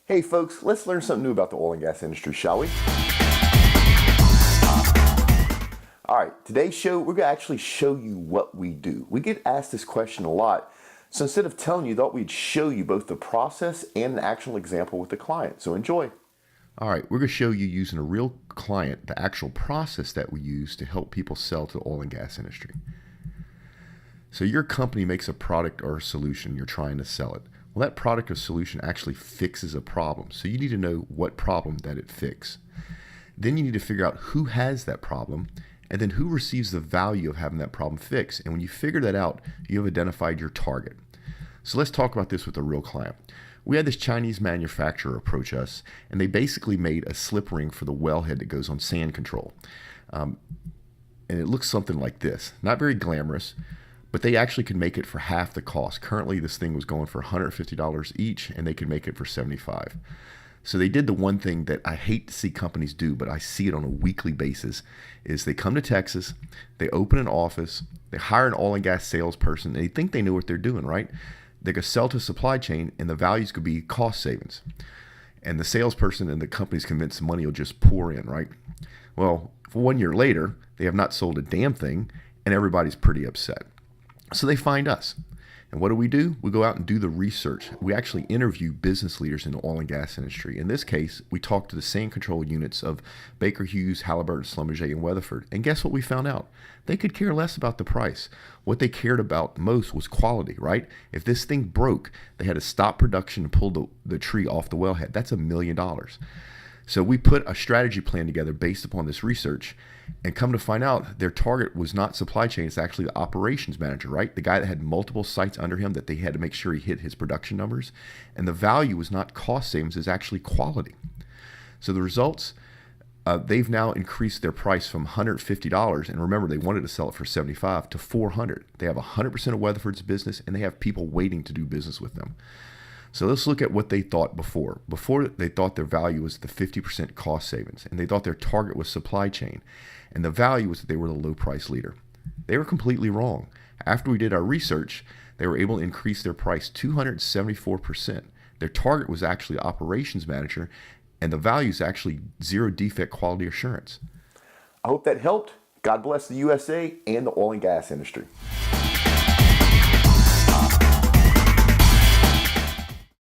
Hey folks, let's learn something new about the oil and gas industry, shall we? All right, today's show, we're gonna actually show you what we do. We get asked this question a lot, so instead of telling you, thought we'd show you both the process and an actual example with the client. So enjoy. All right, we're going to show you using a real client the actual process that we use to help people sell to the oil and gas industry. So your company makes a product or a solution, you're trying to sell it. Well, that product or solution actually fixes a problem. So you need to know what problem that it fixes. Then you need to figure out who has that problem and then who receives the value of having that problem fixed. And when you figure that out, you have identified your target. So let's talk about this with a real client. We had this Chinese manufacturer approach us, and they basically made a slip ring for the wellhead that goes on sand control. And it looks something like this. Not very glamorous, but they actually could make it for half the cost. Currently, this thing was going for $150 each, and they could make it for $75. So they did the one thing that I hate to see companies do, but I see it on a weekly basis, is they come to Texas, they open an office, they hire an oil and gas salesperson, and they think they know what they're doing, right? They could sell to a supply chain, and the values could be cost savings. And the salesperson and the company's convinced the money will just pour in, right? Well, 1 year later, they have not sold a damn thing, and everybody's pretty upset. So they find us. And what do? We go out and do the research. We actually interview business leaders in the oil and gas industry. In this case, we talked to the sand control units of Baker Hughes, Halliburton, Schlumberger, and Weatherford. And guess what we found out? They could care less about the price. What they cared about most was quality, right? If this thing broke, they had to stop production and pull the tree off the wellhead. That's $1 million. So we put a strategy plan together based upon this research, and come to find out their target was not supply chain, it's actually the operations manager, right? The guy that had multiple sites under him that they had to make sure he hit his production numbers. And the value was not cost savings, it's actually quality. So the results, they've now increased their price from $150, and remember they wanted to sell it for $75 to $400. They have 100% of Weatherford's business, and they have people waiting to do business with them. So let's look at what they thought before. Before, they thought their value was the 50% cost savings, and they thought their target was supply chain, and the value was that they were the low price leader. They were completely wrong. After we did our research, they were able to increase their price 274%. Their target was actually operations manager, and the value is actually zero defect quality assurance. I hope that helped. God bless the USA and the oil and gas industry.